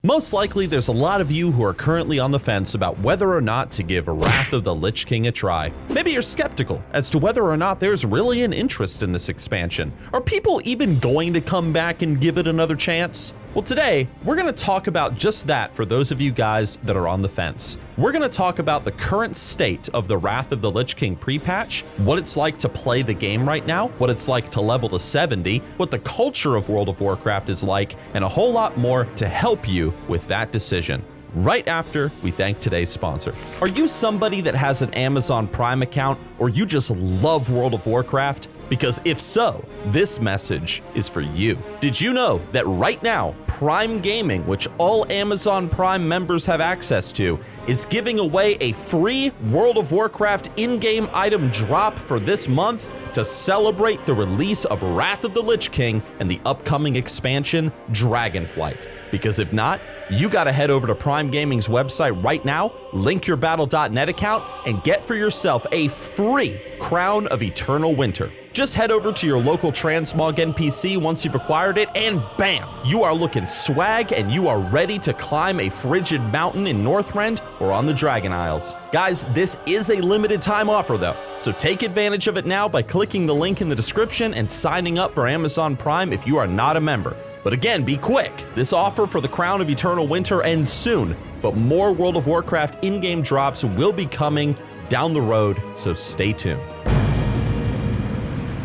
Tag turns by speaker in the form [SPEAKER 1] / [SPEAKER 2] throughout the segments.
[SPEAKER 1] Most likely, there's a lot of you who are currently on the fence about whether or not to give Wrath of the Lich King a try. Maybe you're skeptical as to whether or not there's really an interest in this expansion. Are people even going to come back and give it another chance? Well, today, we're going to talk about just that for those of you guys that are on the fence. We're going to talk about the current state of the Wrath of the Lich King Pre-Patch, what it's like to play the game right now, what it's like to level to 70, what the culture of World of Warcraft is like, and a whole lot more to help you with that decision. Right after we thank today's sponsor. Are you somebody that has an Amazon Prime account, or you just love World of Warcraft? Because if so, this message is for you. Did you know that right now, Prime Gaming, which all Amazon Prime members have access to, is giving away a free World of Warcraft in-game item drop for this month to celebrate the release of Wrath of the Lich King and the upcoming expansion, Dragonflight. Because if not, you gotta head over to Prime Gaming's website right now, link your battle.net account, and get for yourself a free Crown of Eternal Winter. Just head over to your local transmog NPC once you've acquired it, and bam, you are looking swag and you are ready to climb a frigid mountain in Northrend or on the Dragon Isles. Guys, this is a limited time offer though, so take advantage of it now by clicking the link in the description and signing up for Amazon Prime if you are not a member. But again, be quick. This offer for the Crown of Eternal Winter ends soon, but more World of Warcraft in-game drops will be coming down the road, so stay tuned.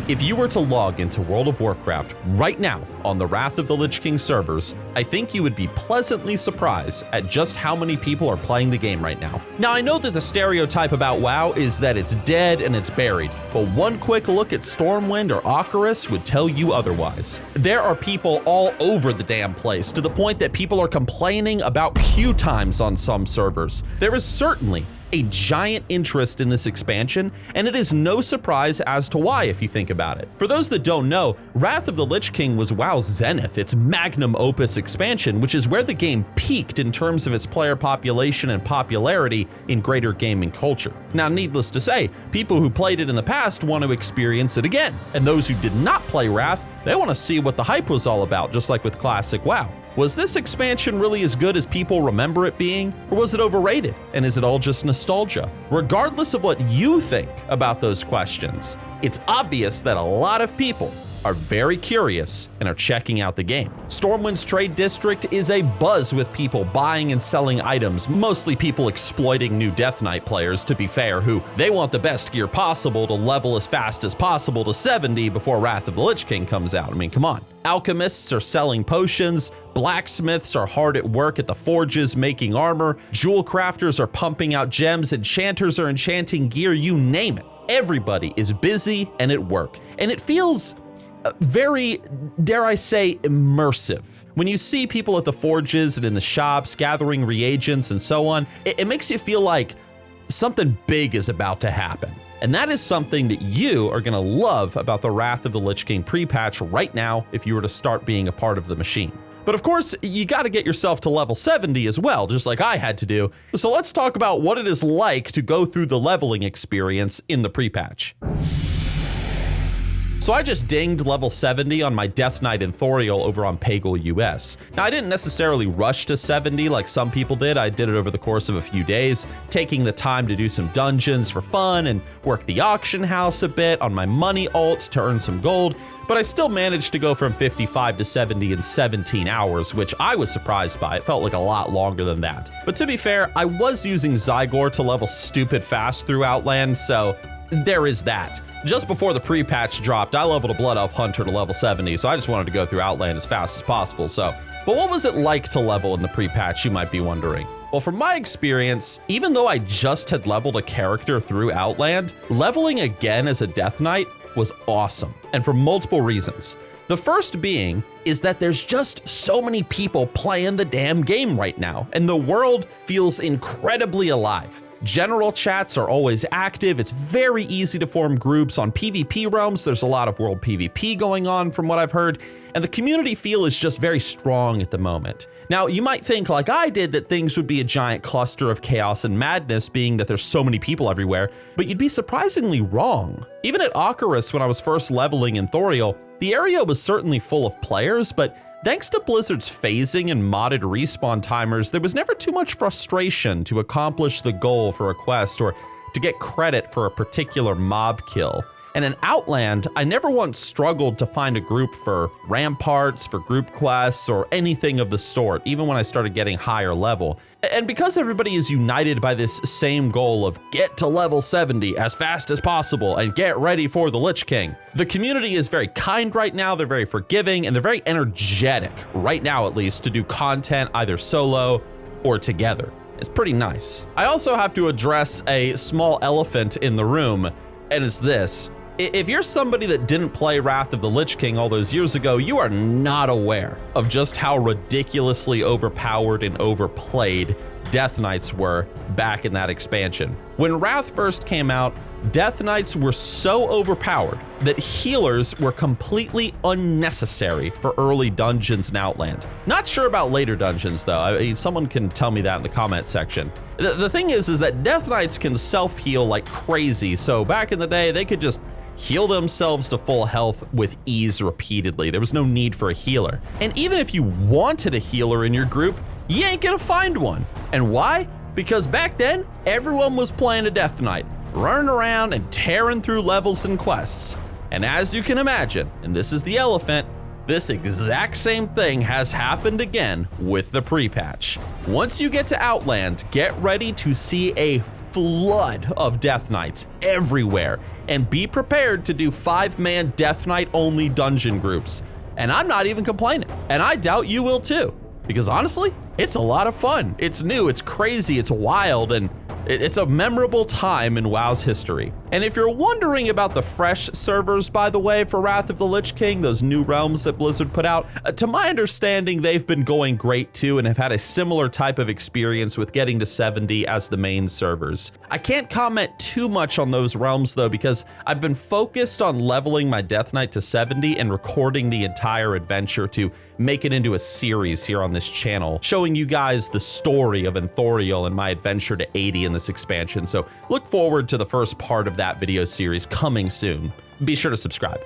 [SPEAKER 1] If you were to log into World of Warcraft right now on the Wrath of the Lich King servers, I think you would be pleasantly surprised at just how many people are playing the game right now. Now, I know that the stereotype about WoW is that it's dead and it's buried, but one quick look at Stormwind or Orgrimmar would tell you otherwise. There are people all over the damn place, to the point that people are complaining about queue times on some servers. There is certainly a giant interest in this expansion, and it is no surprise as to why if you think about it. For those that don't know, Wrath of the Lich King was WoW's zenith, its magnum opus expansion, which is where the game peaked in terms of its player population and popularity in greater gaming culture. Now, needless to say, people who played it in the past want to experience it again, and those who did not play Wrath, they want to see what the hype was all about, just like with classic WoW. Was this expansion really as good as people remember it being, or was it overrated? And is it all just nostalgia? Regardless of what you think about those questions, it's obvious that a lot of people are very curious and are checking out the game. Stormwind's Trade District is a buzz with people buying and selling items, mostly people exploiting new Death Knight players, to be fair, who they want the best gear possible to level as fast as possible to 70 before Wrath of the Lich King comes out. I mean, come on. Alchemists are selling potions, blacksmiths are hard at work at the forges making armor, jewel crafters are pumping out gems, enchanters are enchanting gear, you name it. Everybody is busy and at work, and it feels very, dare I say, immersive. When you see people at the forges and in the shops gathering reagents and so on, it makes you feel like something big is about to happen. And that is something that you are gonna love about the Wrath of the Lich King pre-patch right now if you were to start being a part of the machine. But of course, you gotta get yourself to level 70 as well, just like I had to do. So let's talk about what it is like to go through the leveling experience in the pre-patch. So I just dinged level 70 on my Death Knight and Thoriel over on Pagel US. Now, I didn't necessarily rush to 70 like some people did. I did it over the course of a few days, taking the time to do some dungeons for fun and work the auction house a bit on my money alt to earn some gold, but I still managed to go from 55 to 70 in 17 hours, which I was surprised by. It felt like a lot longer than that. But to be fair, I was using Zygor to level stupid fast through Outland, so there is that. Just before the pre-patch dropped, I leveled a Blood Elf Hunter to level 70, so I just wanted to go through Outland as fast as possible, But what was it like to level in the pre-patch, you might be wondering? Well, from my experience, even though I just had leveled a character through Outland, leveling again as a Death Knight was awesome, and for multiple reasons. The first being is that there's just so many people playing the damn game right now, and the world feels incredibly alive. General chats are always active. It's very easy to form groups on PvP realms. There's a lot of world PvP going on from what I've heard, and the community feel is just very strong at the moment. Now, you might think like I did that things would be a giant cluster of chaos and madness, being that there's so many people everywhere, but you'd be surprisingly wrong. Even at Orgrimmar, when I was first leveling in Thoriel, the area was certainly full of players, but thanks to Blizzard's phasing and modded respawn timers, there was never too much frustration to accomplish the goal for a quest or to get credit for a particular mob kill. And in Outland, I never once struggled to find a group for ramparts, for group quests, or anything of the sort, even when I started getting higher level. And because everybody is united by this same goal of get to level 70 as fast as possible and get ready for the Lich King, the community is very kind right now, they're very forgiving, and they're very energetic, right now at least, to do content either solo or together. It's pretty nice. I also have to address a small elephant in the room, and it's this. If you're somebody that didn't play Wrath of the Lich King all those years ago, you are not aware of just how ridiculously overpowered and overplayed Death Knights were back in that expansion. When Wrath first came out, Death Knights were so overpowered that healers were completely unnecessary for early dungeons in Outland. Not sure about later dungeons though, someone can tell me that in the comment section. The thing is that Death Knights can self-heal like crazy, so back in the day they could just heal themselves to full health with ease repeatedly. There was no need for a healer. And even if you wanted a healer in your group, you ain't gonna find one. And why? Because back then, everyone was playing a Death Knight, running around and tearing through levels and quests. And as you can imagine, and this is the elephant, this exact same thing has happened again with the pre-patch. Once you get to Outland, get ready to see a flood of Death Knights everywhere, and be prepared to do 5-man Death Knight only dungeon groups. And I'm not even complaining, and I doubt you will too, because honestly, it's a lot of fun. It's new, it's crazy, it's wild, and it's a memorable time in WoW's history. And if you're wondering about the fresh servers, by the way, for Wrath of the Lich King, those new realms that Blizzard put out, to my understanding, they've been going great too and have had a similar type of experience with getting to 70 as the main servers. I can't comment too much on those realms though, because I've been focused on leveling my Death Knight to 70 and recording the entire adventure to make it into a series here on this channel, showing you guys the story of Anthoriel and my adventure to 80 in this expansion. So look forward to the first part of that video series coming soon. Be sure to subscribe.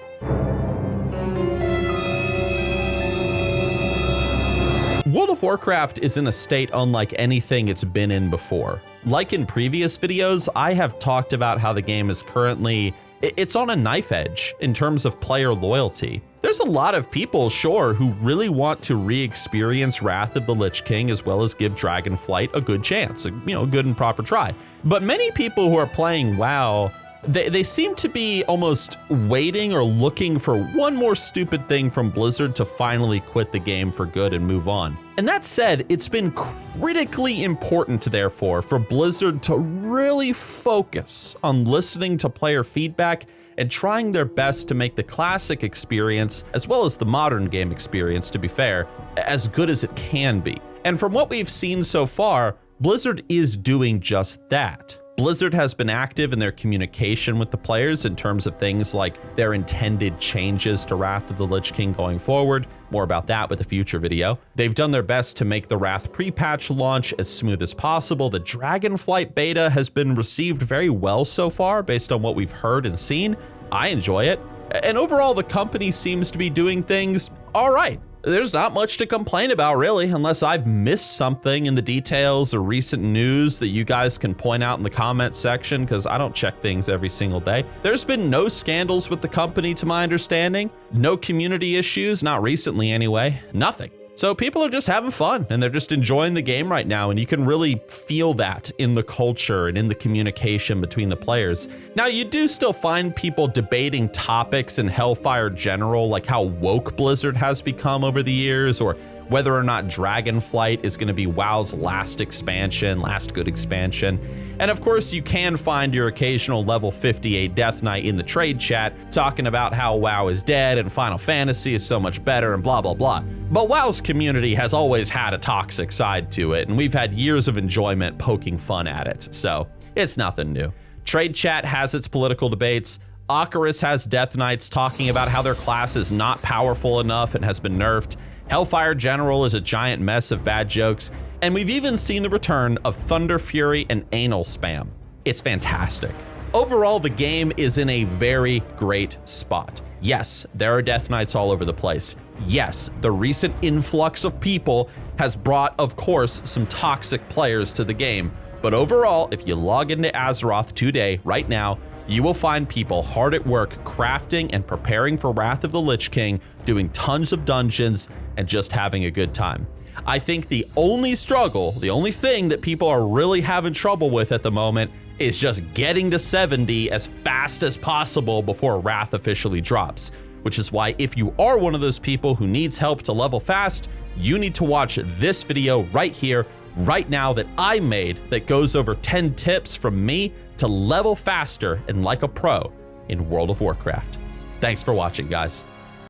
[SPEAKER 1] World of Warcraft is in a state unlike anything it's been in before. Like in previous videos, I have talked about how the game is currently it's on a knife edge in terms of player loyalty. There's a lot of people, sure, who really want to re-experience Wrath of the Lich King as well as give Dragonflight a good chance, a good and proper try. But many people who are playing WoW, they seem to be almost waiting or looking for one more stupid thing from Blizzard to finally quit the game for good and move on. And that said, it's been critically important, therefore, for Blizzard to really focus on listening to player feedback and trying their best to make the classic experience, as well as the modern game experience, to be fair, as good as it can be. And from what we've seen so far, Blizzard is doing just that. Blizzard has been active in their communication with the players in terms of things like their intended changes to Wrath of the Lich King going forward. More about that with a future video. They've done their best to make the Wrath pre-patch launch as smooth as possible. The Dragonflight beta has been received very well so far based on what we've heard and seen. I enjoy it. And overall, the company seems to be doing things all right. There's not much to complain about, really, unless I've missed something in the details or recent news that you guys can point out in the comment section, because I don't check things every single day. There's been no scandals with the company, to my understanding. No community issues, not recently anyway. Nothing. So people are just having fun and they're just enjoying the game right now, and you can really feel that in the culture and in the communication between the players. Now, you do still find people debating topics in Hellfire General, like how woke Blizzard has become over the years, or whether or not Dragonflight is going to be WoW's last good expansion. And of course, you can find your occasional level 58 Death Knight in the trade chat talking about how WoW is dead and Final Fantasy is so much better and blah, blah, blah. But WoW's community has always had a toxic side to it, and we've had years of enjoyment poking fun at it, so it's nothing new. Trade chat has its political debates. Ocarus has Death Knights talking about how their class is not powerful enough and has been nerfed. Hellfire General is a giant mess of bad jokes, and we've even seen the return of Thunder Fury and Anal Spam. It's fantastic. Overall, the game is in a very great spot. Yes, there are Death Knights all over the place. Yes, the recent influx of people has brought, of course, some toxic players to the game, but overall, if you log into Azeroth today, right now, you will find people hard at work crafting and preparing for Wrath of the Lich King, doing tons of dungeons, and just having a good time. I think the only struggle, the only thing that people are really having trouble with at the moment is just getting to 70 as fast as possible before Wrath officially drops. Which is why if you are one of those people who needs help to level fast, you need to watch this video right here, right now that I made that goes over 10 tips from me to level faster and like a pro in World of Warcraft. Thanks for watching, guys.